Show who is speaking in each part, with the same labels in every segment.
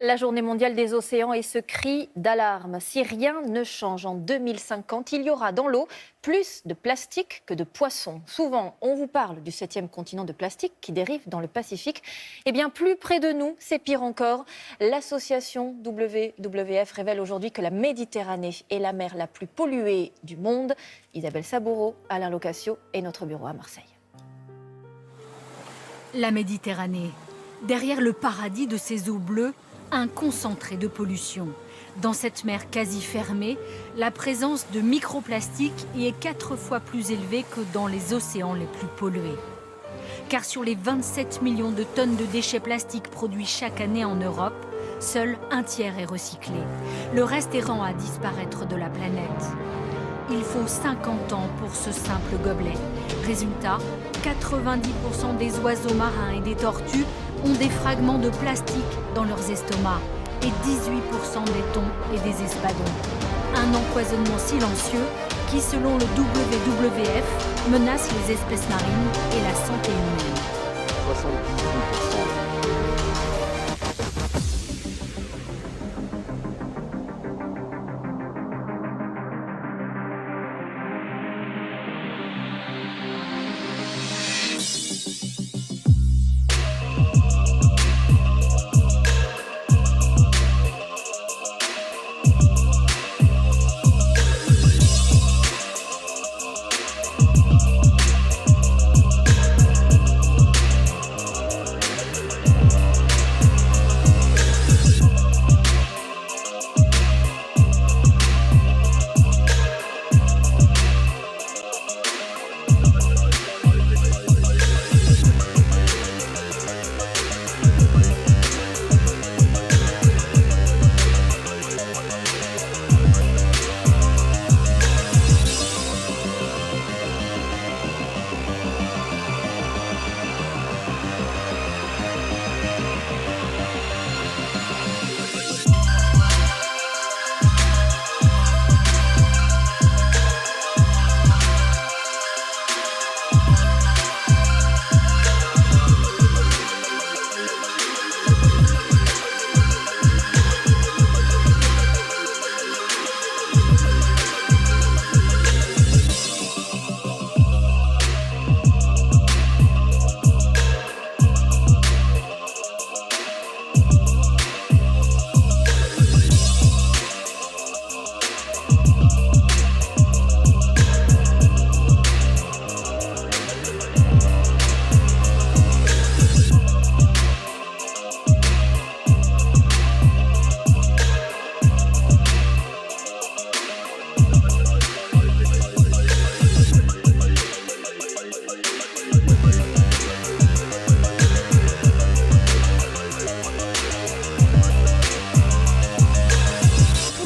Speaker 1: La journée mondiale des océans et ce cri d'alarme. Si rien ne change en 2050, il y aura dans l'eau plus de plastique que de poissons. Souvent, on vous parle du 7e continent de plastique qui dérive dans le Pacifique. Eh bien, plus près de nous, c'est pire encore. L'association WWF révèle aujourd'hui que la Méditerranée est la mer la plus polluée du monde. Isabelle Saboureau, Alain Locasio et notre bureau à Marseille.
Speaker 2: La Méditerranée, derrière le paradis de ses eaux bleues, un concentré de pollution. Dans cette mer quasi fermée, la présence de microplastiques y est 4 fois plus élevée que dans les océans les plus pollués. Car sur les 27 millions de tonnes de déchets plastiques produits chaque année en Europe, seul un tiers est recyclé. Le reste est rend à disparaître de la planète. Il faut 50 ans pour ce simple gobelet. Résultat, 90% des oiseaux marins et des tortues ont des fragments de plastique dans leurs estomacs et 18% des thons et des espadons. Un empoisonnement silencieux qui, selon le WWF, menace les espèces marines et la santé humaine.
Speaker 3: 78%.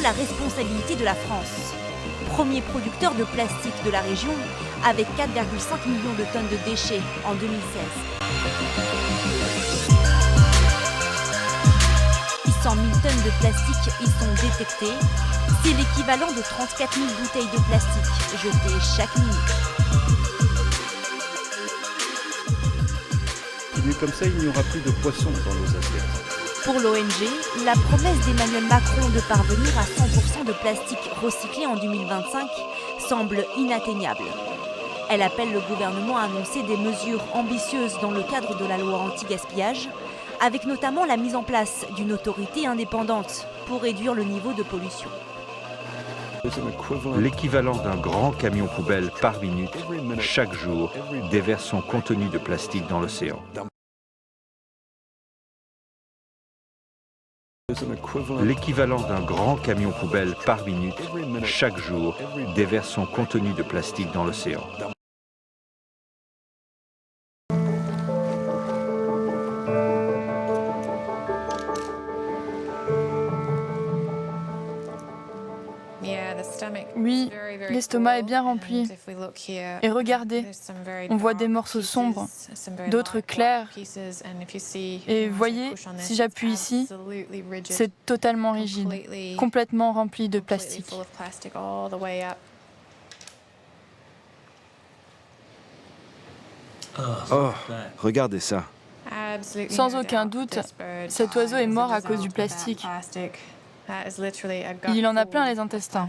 Speaker 4: La responsabilité de la France, premier producteur de plastique de la région, avec 4,5 millions de tonnes de déchets en 2016. 600 000 tonnes de plastique y sont détectées. C'est l'équivalent de 34 000 bouteilles de plastique jetées chaque minute.
Speaker 3: Continue comme ça, il n'y aura plus de poissons dans nos assiettes.
Speaker 4: Pour l'ONG, la promesse d'Emmanuel Macron de parvenir à 100% de plastique recyclé en 2025 semble inatteignable. Elle appelle le gouvernement à annoncer des mesures ambitieuses dans le cadre de la loi anti-gaspillage, avec notamment la mise en place d'une autorité indépendante pour réduire le niveau de pollution.
Speaker 5: L'équivalent d'un grand camion poubelle par minute, chaque jour, déverse son contenu de plastique dans l'océan. L'équivalent d'un grand camion poubelle par minute, chaque jour, déverse son contenu de plastique dans l'océan.
Speaker 6: Oui, l'estomac est bien rempli. Et regardez, on voit des morceaux sombres, d'autres clairs. Et voyez, si j'appuie ici, c'est totalement rigide, complètement rempli de plastique.
Speaker 7: Oh, regardez ça.
Speaker 6: Sans aucun doute, cet oiseau est mort à cause du plastique. Il en a plein les intestins.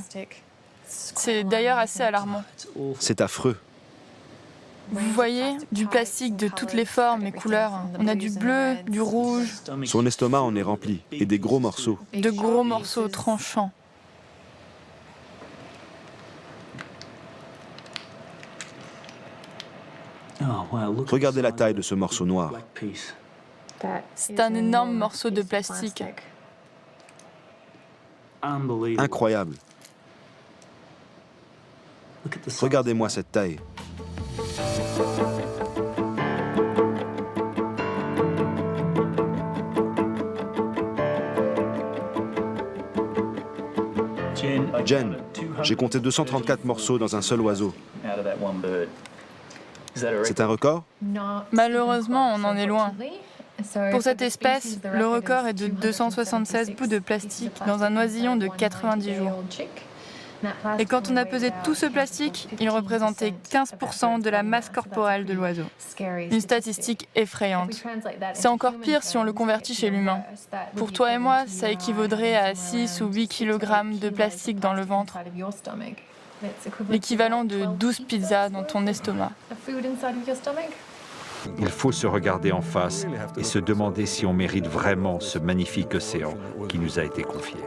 Speaker 6: C'est d'ailleurs assez alarmant.
Speaker 7: C'est affreux.
Speaker 6: Vous voyez, du plastique de toutes les formes et couleurs. On a du bleu, du rouge,
Speaker 7: Son estomac en est rempli, et des gros morceaux.
Speaker 6: de gros morceaux tranchants.
Speaker 7: Regardez la taille de ce morceau noir.
Speaker 6: C'est un énorme morceau de plastique.
Speaker 7: Incroyable. Regardez-moi cette taille. Jen, j'ai compté 234 morceaux dans un seul oiseau. C'est un record?
Speaker 6: Malheureusement, on en est loin. Pour cette espèce, le record est de 276 bouts de plastique dans un oisillon de 90 jours. Et quand on a pesé tout ce plastique, il représentait 15% de la masse corporelle de l'oiseau. Une statistique effrayante. C'est encore pire si on le convertit chez l'humain. Pour toi et moi, ça équivaudrait à 6 ou 8 kg de plastique dans le ventre. L'équivalent de 12 pizzas dans ton estomac.
Speaker 5: Il faut se regarder en face et se demander si on mérite vraiment ce magnifique océan qui nous a été confié.